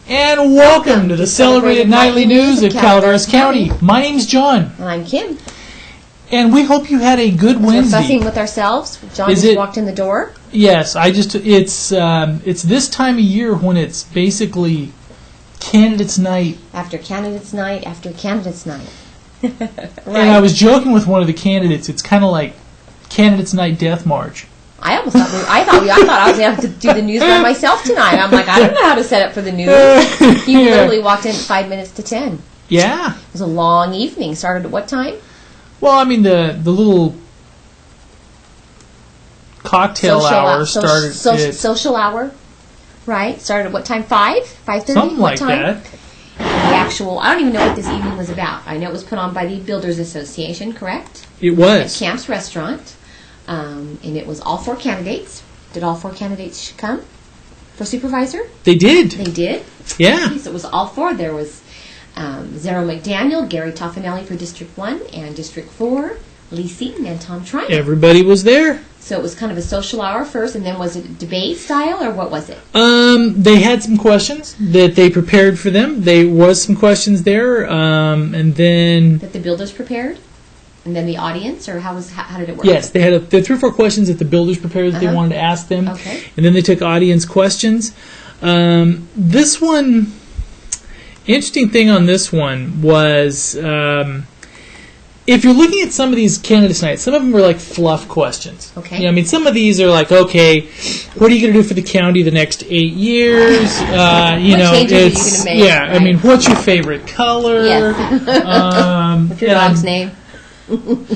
And welcome to the celebrated nightly news of Calaveras County. My name's John. And I'm Kim. And we hope you had a good Wednesday. We're fussing with ourselves. John just walked in the door. Yes, it's this time of year when it's basically candidates night. After candidates night, after candidates night. Right. And I was joking with one of the candidates. It's kind of like candidates night death march. I thought I was going to have to do the news by myself tonight. I'm like, I don't know how to set up for the news. You literally walked in at 5 minutes to 10. Yeah. It was a long evening. Started at what time? Well, I mean, the little cocktail hour started at... Social hour, right? Started at what time? 5? 5:30? Something like that. The actual... I don't even know what this evening was about. I know it was put on by the Builders Association, correct? It was. At Camp's Restaurant. And it was all 4 candidates. Did all 4 candidates come for supervisor? They did. They did? Yeah. Okay, so it was all 4. There was Zero McDaniel, Gary Toffanelli for District 1, and District 4, Lee Seaton, and Tom Tryon. Everybody was there. So it was kind of a social hour first, and then was it debate style, or what was it? They had some questions that they prepared for them. There was some questions there, and then... That the builders prepared? And then the audience, or how did it work? Yes, they had 3 or 4 questions that the builders prepared that they wanted to ask them. Okay. And then they took audience questions. This one, interesting thing on this one was, if you're looking at some of these candidates nights, some of them were like fluff questions. Okay. You know, I mean, some of these are like, okay, what are you going to do for the county the next 8 years? What changes are you going to make? Yeah, right. I mean, what's your favorite color? Yeah. What's your dog's name? And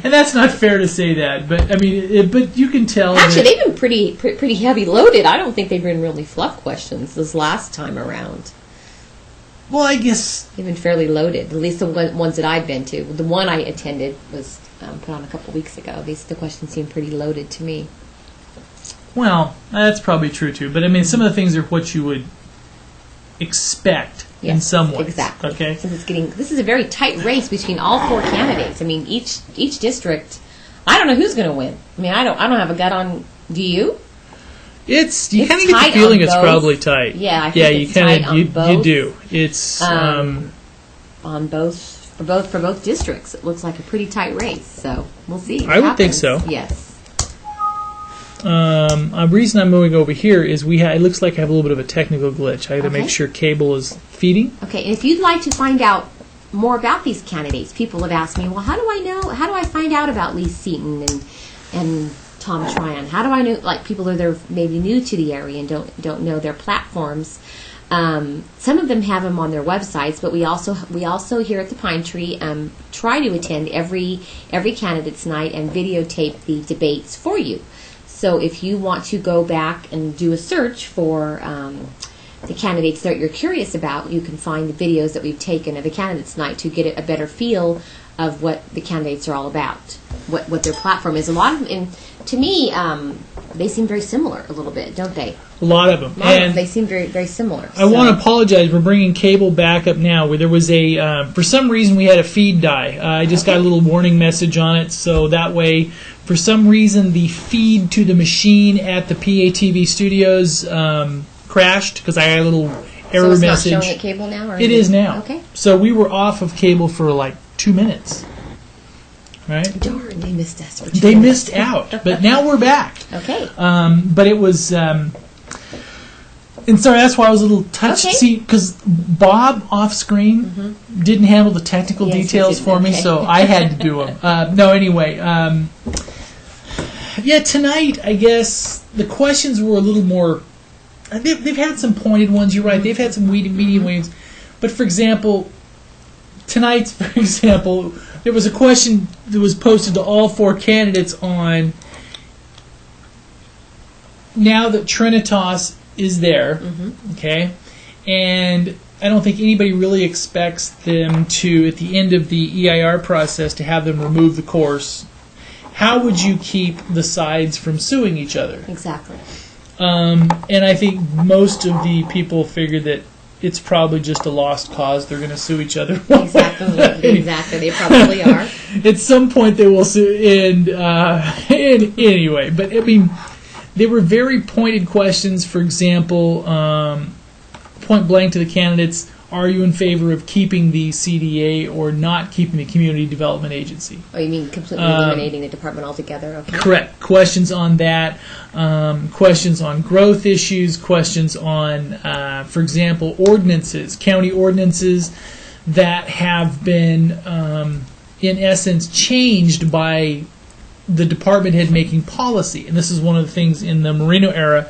that's not fair to say that, but I mean, but you can tell. Actually, they've been pretty heavy loaded. I don't think they've been really fluff questions this last time around. Well, I guess they've been fairly loaded. At least the ones that I've been to. The one I attended was put on a couple weeks ago. The questions seemed pretty loaded to me. Well, that's probably true too. But I mean, some of the things are what you would expect. Yes, in some ways. Exactly. Okay. Since this is a very tight race between all 4 candidates. I mean, each district. I don't know who's going to win. I mean, I don't have a gut on. Do you? You kind of get the feeling it's probably tight. Yeah, I think it's tight on both. You do. It's on both for both districts. It looks like a pretty tight race. So we'll see. I would think so. Yes. The reason I'm moving over here is it looks like I have a little bit of a technical glitch. I have to make sure cable is feeding. Okay, and if you'd like to find out more about these candidates, people have asked me, well, how do I find out about Lee Seaton and Tom Tryon? How do I know, like, people that are maybe new to the area and don't know their platforms? Some of them have them on their websites, but we also here at the Pine Tree try to attend every candidates night and videotape the debates for you. So if you want to go back and do a search for the candidates that you're curious about, you can find the videos that we've taken of the candidates night to get a better feel of what the candidates are all about, what their platform is. A lot of them, and to me, they seem very similar a little bit, don't they? A lot of them. They seem very, very similar. I want to apologize. We're bringing cable back up now. Where there was for some reason we had a feed die. I just got a little warning message on it, so that way, for some reason, the feed to the machine at the PATV studios crashed because I had a little error message. So it's not showing at cable now? Or it is now. Okay. So we were off of cable for like 2 minutes. Right? Darn, they missed us. They missed out, but now we're back. Okay. But it was, and sorry, that's why I was a little touched. Okay. See, because Bob off screen didn't handle the technical details for me, so I had to do them. No, anyway, yeah, tonight I guess the questions were a little more. They've had some pointed ones. You're right. They've had some medium ones, but for example, tonight's, for example. There was a question that was posted to all 4 candidates on now that Trinitas is there, okay, and I don't think anybody really expects them to, at the end of the EIR process, to have them remove the course. How would you keep the sides from suing each other? Exactly. And I think most of the people figured that it's probably just a lost cause. They're going to sue each other. Exactly. They probably are. At some point they will sue. And anyway, but I mean, they were very pointed questions. For example, point blank to the candidates, are you in favor of keeping the CDA or not keeping the Community Development Agency? Oh, you mean completely eliminating the department altogether? Okay. Correct. Questions on that, questions on growth issues, questions on, for example, ordinances, county ordinances that have been, in essence, changed by the department head making policy. And this is one of the things in the Marino era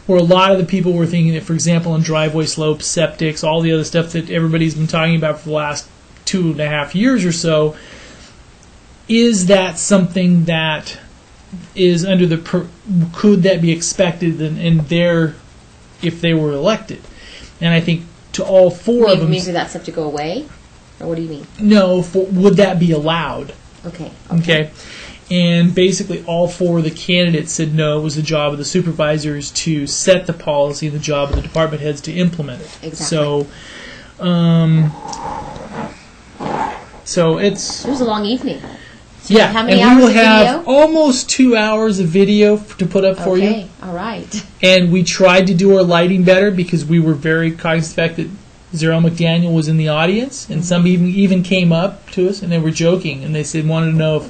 where a lot of the people were thinking that, for example, on driveway slopes, septics, all the other stuff that everybody's been talking about for the last 2.5 years or so, is that something that is under the could that be expected in their if they were elected? And I think to all four of them, maybe that stuff to go away, or what do you mean? No, would that be allowed? Okay. And basically all four of the candidates said no, it was the job of the supervisors to set the policy and the job of the department heads to implement it. Exactly. So it's... It was a long evening. So yeah, how many and hours we will of have video? Almost 2 hours of video to put up for you. Okay, all right. And we tried to do our lighting better because we were very cognizant of the fact that Zero McDaniel was in the audience, and some even came up to us and they were joking and they said wanted to know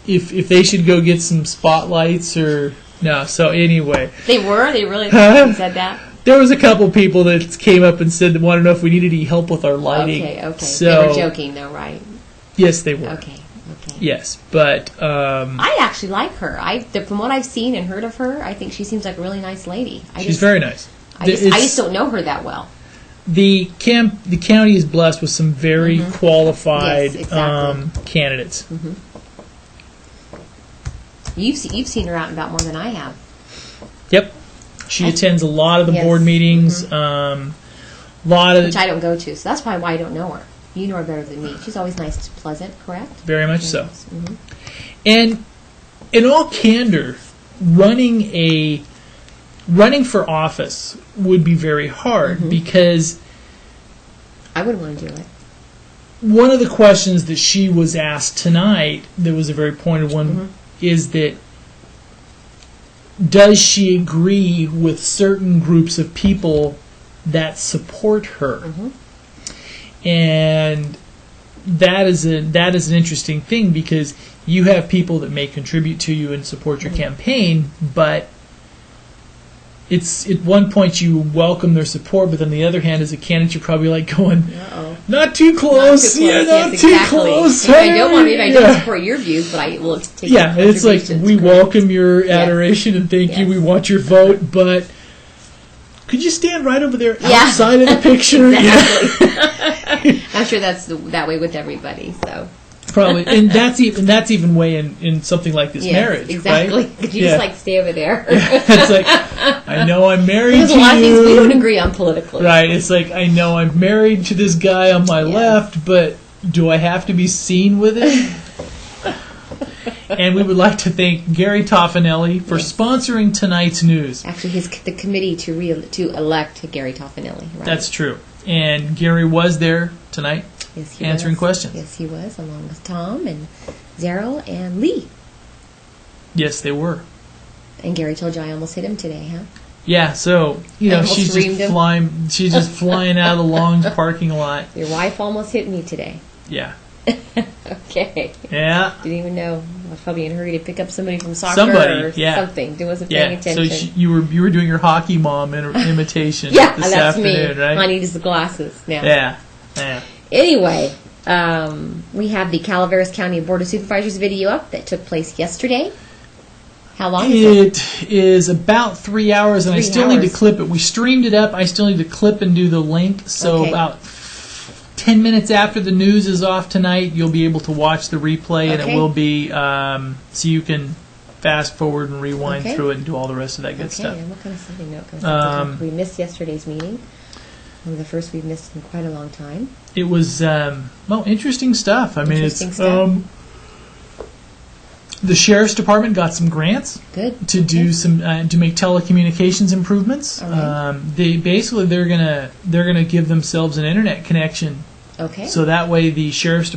if they should go get some spotlights or no. So anyway, they really said that. There was a couple people that came up and said they wanted to know if we needed any help with our lighting. Okay. So, they were joking though, right? Yes, they were. Okay. Yes, but I actually like her. From what I've seen and heard of her, I think she seems like a really nice lady. She's very nice. I just don't know her that well. The county is blessed with some very qualified Yes, exactly. candidates. Mm-hmm. You've seen her out and about more than I have. Yep, she attends a lot of the board meetings. Which I don't go to, so that's probably why I don't know her. You know her better than me. She's always nice and pleasant, correct? Very much so. Mm-hmm. And in all candor, running for office would be very hard because I wouldn't want to do it. One of the questions that she was asked tonight, that was a very pointed one, is that does she agree with certain groups of people that support her? And that is an interesting thing because you have people that may contribute to you and support your campaign, but it's at one point you welcome their support, but on the other hand, as a candidate, you're probably like going, not too close, not too close. I don't want to. I don't support your views, but I will take. Yeah, it's like we welcome your adoration and thank you. We want your vote, but could you stand right over there outside of the picture? Exactly. I'm sure that's that way with everybody. So. Probably, and that's even way in something like this marriage, exactly. right? Could you just stay over there? It's like I know I'm married to you. There's a lot of things we don't agree on politically, right? It's like I know I'm married to this guy on my left, but do I have to be seen with him? And we would like to thank Gary Toffanelli for sponsoring tonight's news. Actually, he's the committee to elect Gary Toffanelli. Right? That's true, and Gary was there tonight. Yes, he answering was. questions. Yes, he was, along with Tom and Zero and Lee. Yes, they were. And Gary told you I almost hit him today, huh? Yeah, so she's just flying. She's just flying out of the Long's parking lot. Your wife almost hit me today. Yeah. Okay. Yeah. Didn't even know. I was probably in a hurry to pick up somebody from soccer or something. I wasn't paying attention. So you were doing your hockey mom imitation. Yeah, this that's afternoon, me. right? I need the glasses now. Yeah. Anyway, we have the Calaveras County Board of Supervisors video up that took place yesterday. How long is it? It is about 3 hours, and I still need to clip it. We streamed it up. I still need to clip and do the link. So about 10 minutes after the news is off tonight, you'll be able to watch the replay, and it will be so you can fast forward and rewind through it and do all the rest of that good stuff. And what kind of something note? We missed yesterday's meeting. One of the first we've missed in quite a long time. It was interesting stuff. I mean, the sheriff's department got some grants to do some to make telecommunications improvements. They're gonna give themselves an internet connection. Okay. So that way the sheriff's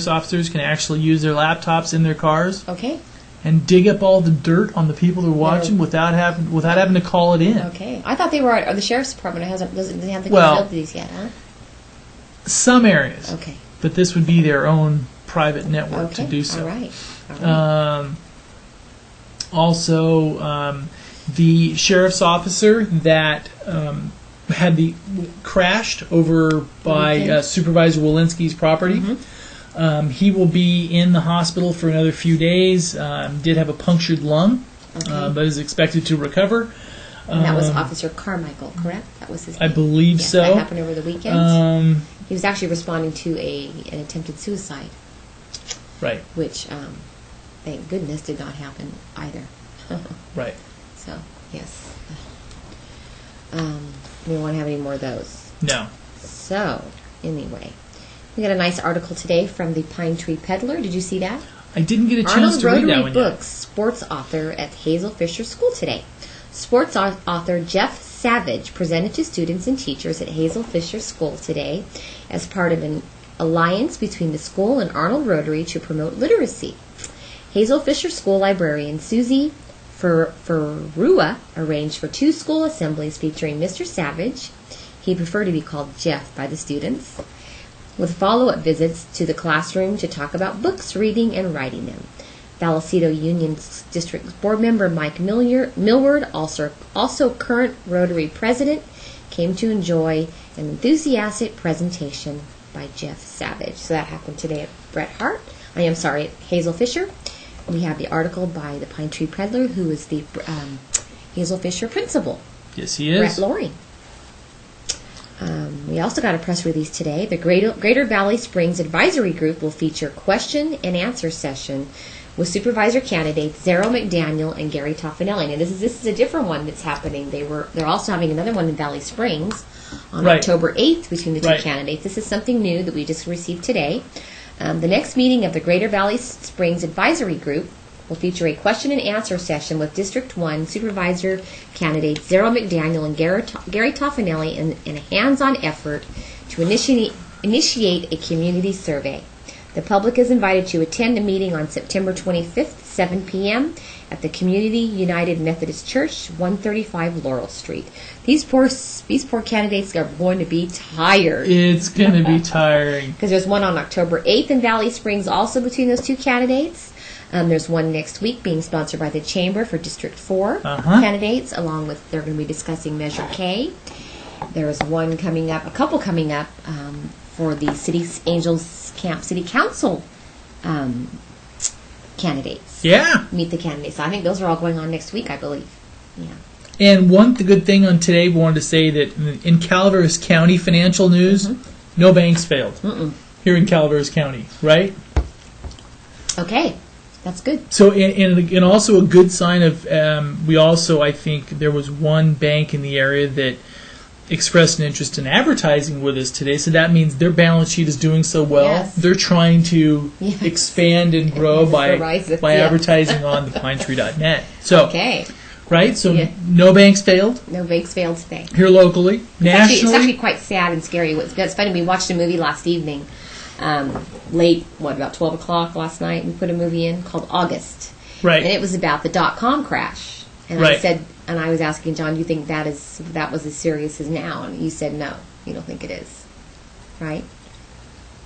officers can actually use their laptops in their cars. Okay. and dig up all the dirt on the people who are watching without having to call it in. Okay. I thought they were the sheriff's department doesn't have the Well, capabilities yet, huh? Some areas. Okay. But this would be their own private network Okay. to do so. All right. Also, the sheriff's officer that had crashed over by Supervisor Walensky's property. He will be in the hospital for another few days. Did have a punctured lung, but is expected to recover. And that was Officer Carmichael, correct? That was his name. I believe so. That happened over the weekend. He was actually responding to an attempted suicide. Right. Which, thank goodness, did not happen either. Right. So, yes. We won't have any more of those. No. So, anyway. We got a nice article today from the Pine Tree Peddler. Did you see that? I didn't get a chance Arnold to read that Rotary one Books, yet. sports author at Hazel Fisher School today. Sports author Jeff Savage presented to students and teachers at Hazel Fisher School today as part of an alliance between the school and Arnold Rotary to promote literacy. Hazel Fisher School librarian Susie Ferrua arranged for 2 school assemblies featuring Mr. Savage, he preferred to be called Jeff by the students, with follow-up visits to the classroom to talk about books, reading, and writing them. Vallecito Union District Board Member Mike Millward, also current Rotary President, came to enjoy an enthusiastic presentation by Jeff Savage. So that happened today at at Hazel Fisher. We have the article by the Pine Tree Peddler, who is the Hazel Fisher principal. Yes, he is. Brett Loring. We also got a press release today. The Greater Valley Springs Advisory Group will feature question and answer session with supervisor candidates Zero McDaniel and Gary Toffanelli. And this is a different one that's happening. They're also having another one in Valley Springs on October 8th between the 2 candidates. This is something new that we just received today. The next meeting of the Greater Valley Springs Advisory Group will feature a question and answer session with District 1 Supervisor candidates Zero McDaniel and Gary Toffanelli in a hands-on effort to initiate a community survey. The public is invited to attend a meeting on September 25th, 7 p.m. at the Community United Methodist Church, 135 Laurel Street. These poor candidates are going to be tired. It's going to be tiring. Because there's one on October 8th in Valley Springs also between those 2 candidates. There's one next week being sponsored by the Chamber for District 4 candidates, along with they're going to be discussing Measure K. There's a couple coming up for the Angels Camp City Council candidates. Yeah. Meet the candidates. So I think those are all going on next week, I believe. Yeah. And one good thing on today, we wanted to say that in Calaveras County financial news, no banks failed here in Calaveras County, right? Okay. That's good. So, and also a good sign of, I think there was one bank in the area that expressed an interest in advertising with us today. So that means their balance sheet is doing so well. Yes. They're trying to expand and grow by advertising on the pinetree.net. So, okay. Right? So no banks failed. No banks failed today. Here locally. Nationally. It's actually quite sad and scary. It's funny, we watched a movie last evening. Late, about 12 o'clock last night, we put a movie in called August. Right. And it was about the .com crash. And I was asking John, do you think that was as serious as now? And you said no, you don't think it is. Right?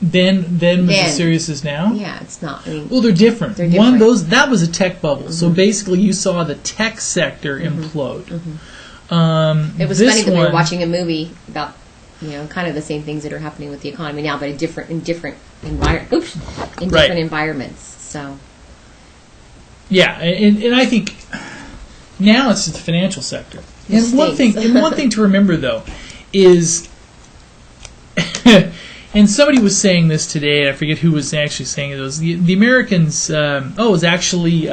Then was as serious as now? Yeah, it's not. I mean, well, they're different. They're different. That was a tech bubble. So basically you saw the tech sector implode. It was funny that we were watching a movie about kind of the same things that are happening with the economy now, but in different environments. So, yeah, and I think now it's the financial sector. And one thing to remember though is, and somebody was saying this today. I forget who was actually saying it. It was the Americans. It was actually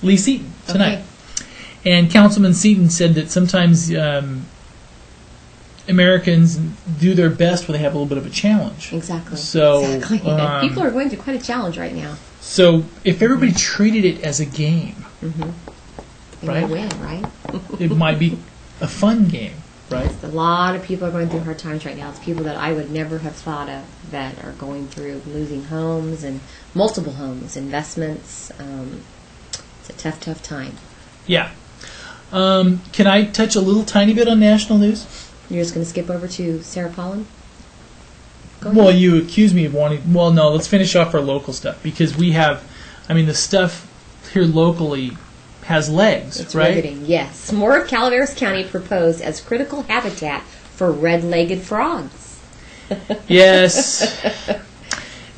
Lee Seaton tonight, and Councilman Seaton said that sometimes. Americans do their best when they have a little bit of a challenge. Exactly. So people are going through quite a challenge right now. So if everybody treated it as a game, they might win, right? It might be a fun game, right? Yes, a lot of people are going through hard times right now. It's people that I would never have thought of that are going through losing homes and multiple homes, investments. It's a tough, tough time. Yeah. Can I touch a little tiny bit on national news? You're just going to skip over to Sarah Pollen? Go Well, ahead. you accuse me of wanting... Well, no, let's finish off our local stuff, because we have... I mean, the stuff here locally has legs, It's right? riveting, yes. More of Calaveras County proposed as critical habitat for red-legged frogs. Yes.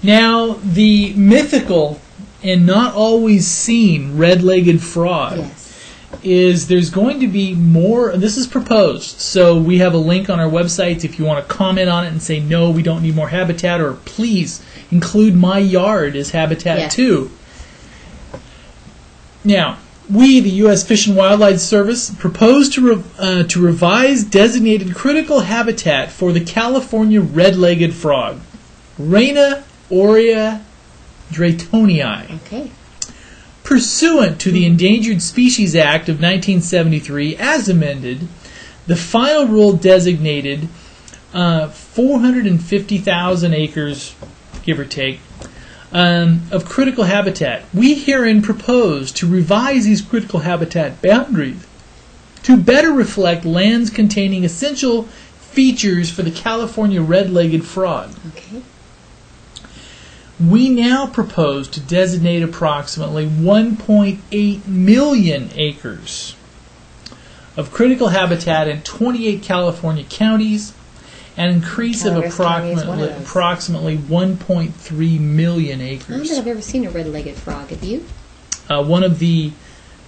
Now, the mythical and not always seen red-legged frog Yes. is there's going to be more... This is proposed, so we have a link on our website if you want to comment on it and say, no, we don't need more habitat, or please include my yard as habitat Yes. too. Now, we, the U.S. Fish and Wildlife Service, propose to revise designated critical habitat for the California red-legged frog, Rana aurea draytonii. Okay. Pursuant to the Endangered Species Act of 1973, as amended, the final rule designated 450,000 acres, give or take, of critical habitat. We herein propose to revise these critical habitat boundaries to better reflect lands containing essential features for the California red-legged frog. Okay. We now propose to designate approximately 1.8 million acres of critical habitat in 28 California counties, an increase of Calaveras County is one of those. approximately 1.3 million I don't think acres. I've ever seen a red-legged frog. Have you? One of the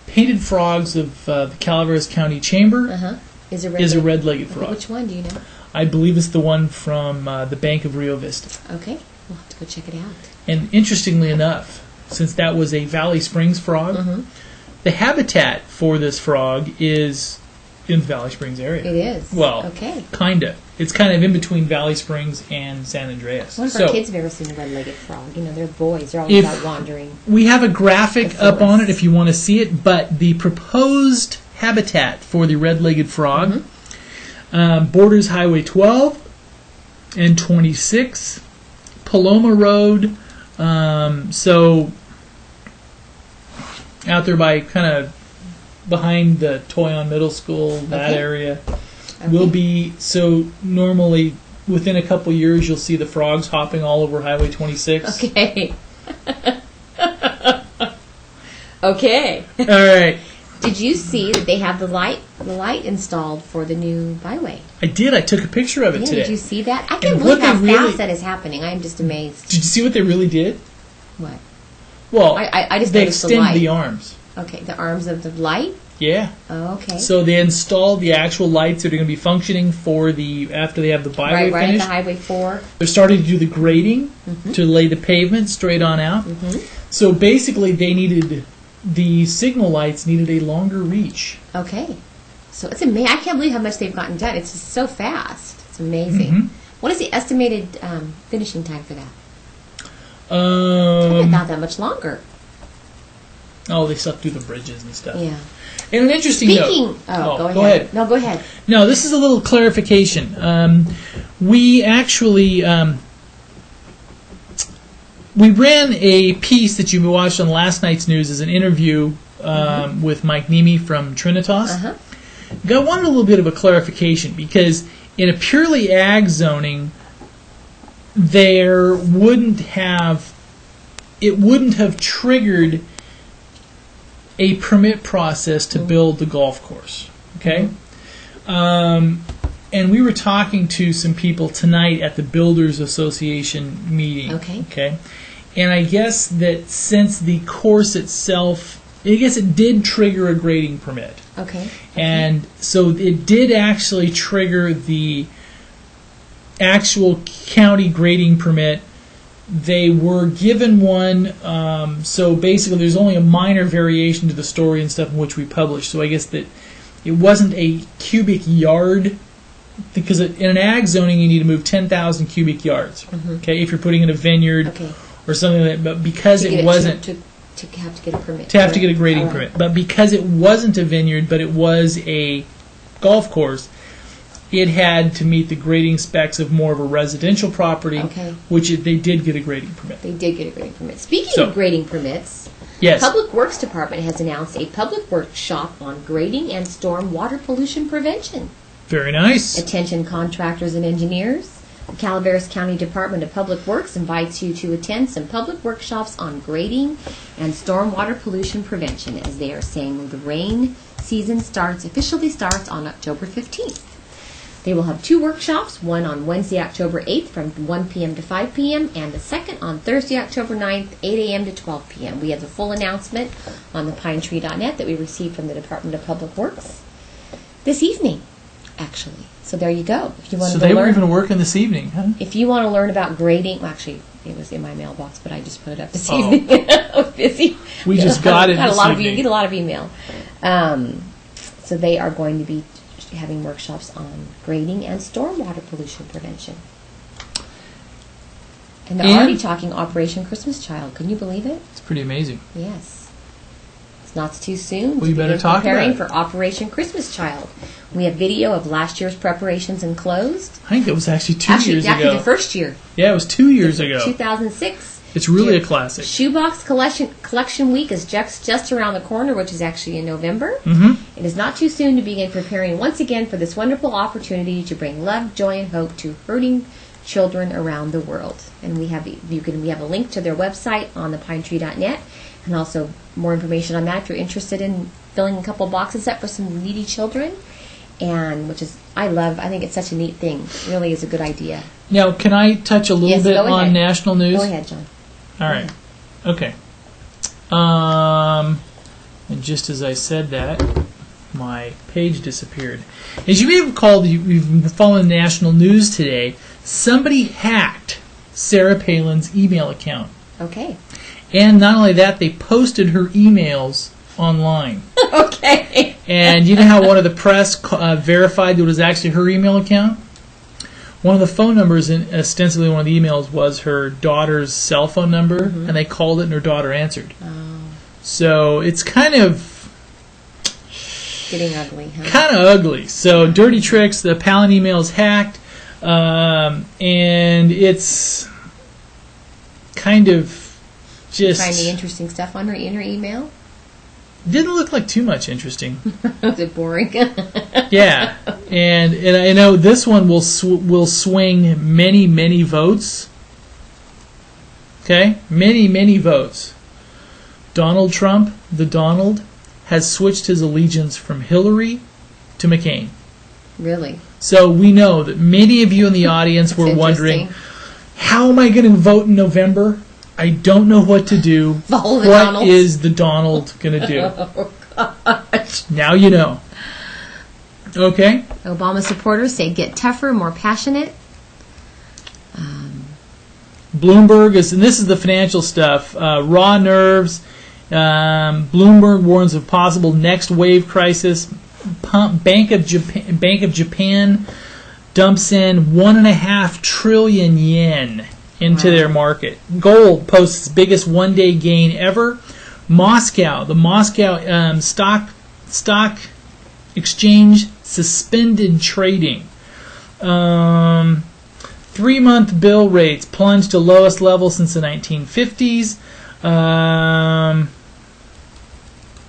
painted frogs of the Calaveras County Chamber Uh-huh. Is a is a red-legged. red-legged Okay, frog. which one do you know? I believe it's the one from the Bank of Rio Vista. Okay. We'll have to go check it out. And interestingly enough, since that was a Valley Springs frog, Mm-hmm. the habitat for this frog is in the Valley Springs area. It is. Well, Okay. kinda. It's kind of in between Valley Springs and San Andreas. One of So our kids have ever seen a red-legged frog. You know, they're boys. They're always If- out wandering. we have a graphic The up on it forest. if you want to see it, but the proposed habitat for the red-legged frog borders Highway 12 and 26, Paloma Road, so out there by kind of behind the Toyon Middle School, that Okay. area. Okay. Will be, so normally within a couple years you'll see the frogs hopping all over Highway 26. Okay. Okay. All right. Did you see that they have the light installed for the new byway? I did. I took a picture of it Yeah, today. did you see that? I And can't what believe how they really- fast that is happening. I am just amazed. Did you see what they really did? What? Well, I just they noticed the extend light. the arms. Okay, the arms of the light? Yeah. Oh, okay. So they installed the actual lights that are going to be functioning for the after they have the byway right at finished. the Highway 4. They're starting to do the grading to lay the pavement straight on out. So basically, they needed the signal lights needed a longer reach. Okay. So it's amazing. I can't believe how much they've gotten done. It's just so fast. It's amazing. Mhm. What is the estimated finishing time for that? Probably not that much longer. Oh, they slept through the bridges and stuff. Yeah. And an interesting Speaking. note. Go ahead. No, go ahead. No, this is a little clarification. We actually we ran a piece that you watched on last night's news as an interview with Mike Nemi from Trinitas. Uh-huh. I wanted a little bit of a clarification because in a purely ag zoning, it wouldn't have triggered a permit process to build the golf course. Okay? And we were talking to some people tonight at the Builders Association meeting. Okay. And I guess that since the course itself, I guess it did trigger a grading permit. Okay. And so it did actually trigger the actual county grading permit. They were given one, so basically there's only a minor variation to the story and stuff in which we published. So I guess that it wasn't a cubic yard, because in an ag zoning you need to move 10,000 cubic yards. Okay, if you're putting in a vineyard Okay. or something like that. But because To it get wasn't to have to get a permit. to have to get a grading All right. permit, but because it wasn't a vineyard, but it was a golf course, it had to meet the grading specs of more of a residential property, Okay. which they did get a grading permit. They did get a grading permit. Speaking So- of grading permits, Yes. Public Works Department has announced a public workshop on grading and storm water pollution prevention. Very nice. Attention contractors and engineers. The Calaveras County Department of Public Works invites you to attend some public workshops on grading and stormwater pollution prevention, as they are saying the rain season officially starts on October 15th. They will have 2 workshops, one on Wednesday, October 8th from 1 p.m. to 5 p.m., and the second on Thursday, October 9th, 8 a.m. to 12 p.m. We have the full announcement on the pinetree.net that we received from the Department of Public Works this evening, actually. So there you go. If you want So to they learn, were even working this evening, huh? if you want to learn about grading, well, actually, it was in my mailbox, but I just put it up this Oh. evening. I was busy. We just got it Got a this lot evening. get a lot of email. So they are going to be having workshops on grading and stormwater pollution prevention. And they're already talking Operation Christmas Child. Can you believe it? It's pretty amazing. Yes. It's not too soon. We to better begin talk preparing about it. for Operation Christmas Child. We have video of last year's preparations enclosed. I think it was actually 2 years Actually, ago. the first year, Yeah, it was 2 years ago. 2006. It's really a classic. Shoebox collection week is just around the corner, which is actually in November. Mm-hmm. It is not too soon to begin preparing once again for this wonderful opportunity to bring love, joy, and hope to hurting children around the world. And we have a link to their website on the pinetree.net, and also more information on that if you're interested in filling a couple boxes up for some needy children. And which is I think it's such a neat thing. It really is a good idea. Now, can I touch a little Yes, bit go on ahead. national news? Go ahead, John. All right. Okay. And just as I said that, my page disappeared. As you may have recalled, you've been following national news today. Somebody hacked Sarah Palin's email account. Okay. And not only that, they posted her emails online. Okay. And you know how one of the press verified that it was actually her email account? One of the phone numbers, ostensibly one of the emails, was her daughter's cell phone number, and they called it and her daughter answered. Oh. So it's kind of Getting ugly, huh? kind of ugly. So dirty tricks, the Palin email is hacked, and it's kind of just Finding interesting stuff on her email? didn't look like too much interesting. Was it boring? Yeah, and I know this one will swing many votes. Okay, many votes. Donald Trump, the Donald, has switched his allegiance from Hillary to McCain. Really? So we know that many of you in the audience were wondering, interesting. how am I going to vote in November? I don't know what to do. Follow the What Donalds. is the Donald going to do? Oh, gosh. Now you know. Okay? Obama supporters say get tougher, more passionate. Bloomberg is, and this is the financial stuff, raw nerves. Bloomberg warns of possible next wave crisis. Bank of Japan dumps in 1.5 trillion yen into their market. Gold posts its biggest one-day gain ever. The Moscow stock exchange suspended trading. 3-month bill rates plunged to lowest level since the 1950s.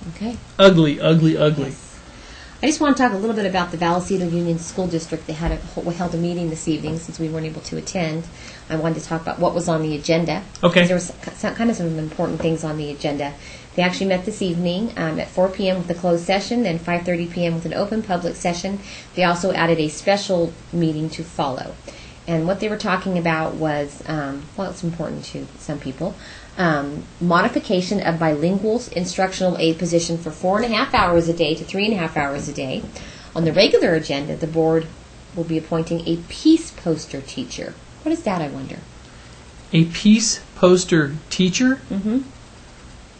Okay. Ugly. Yes. I just want to talk a little bit about the Vallecito Union School District. They held a meeting this evening since we weren't able to attend. I wanted to talk about what was on the agenda. Okay. There was some important things on the agenda. They actually met this evening at 4 p.m. with a closed session, then 5:30 p.m. with an open public session. They also added a special meeting to follow. And what they were talking about was, it's important to some people, modification of bilingual instructional aid position for 4.5 hours a day to 3.5 hours a day. On the regular agenda, the board will be appointing a peace poster teacher. What is that, I wonder? A peace poster teacher? Mm-hmm.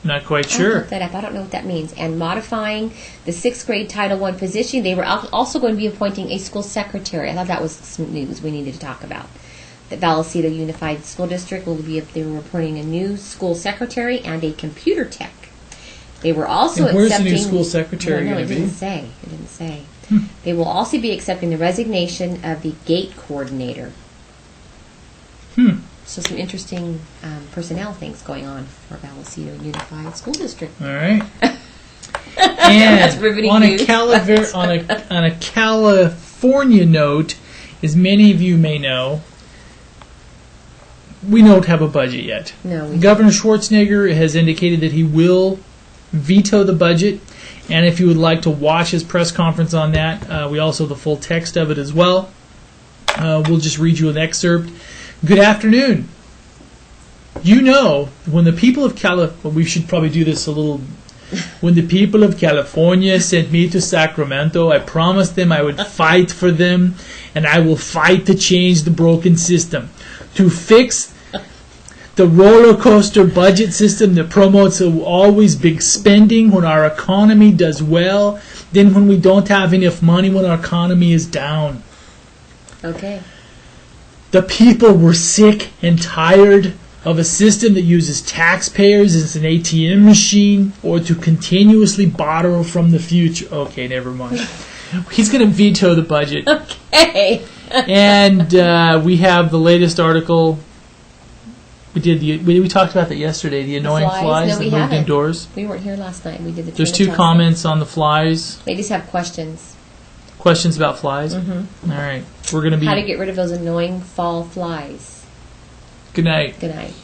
Not quite I'll sure. look that up. I don't know what that means. And modifying the 6th grade Title I position. They were also going to be appointing a school secretary. I thought that was some news we needed to talk about. The Vallecito Unified School District they were appointing a new school secretary and a computer tech. They were also And where's the accepting... new school secretary No, going it to be? didn't say. They will also be accepting the resignation of the gate coordinator. So some interesting personnel things going on for Vallecito Unified School District. All right. That's And riveting on news. on a California note, as many of you may know, we don't have a budget yet. No, we Governor Schwarzenegger has indicated that he will veto the budget, and if you would like to watch his press conference on that, we also have the full text of it as well. We'll just read you an excerpt. Good afternoon. You know, when the people of California, we should probably do this a little. When the people of California sent me to Sacramento, I promised them I would fight for them, and I will fight to change the broken system, to fix the roller coaster budget system that promotes always big spending when our economy does well, then when we don't have enough money when our economy is down. Okay. The people were sick and tired of a system that uses taxpayers as an ATM machine or to continuously borrow from the future. Okay, never mind. He's going to veto the budget. Okay. And we have the latest article. We talked about that yesterday. The annoying flies No, that we moved haven't. indoors. We weren't here last night. We did the. There's 2 Trinitasi. comments on the flies. Ladies have questions. Questions about flies. Mm-hmm. All right, we're going to be. How to get rid of those annoying fall flies. Good night. Good night.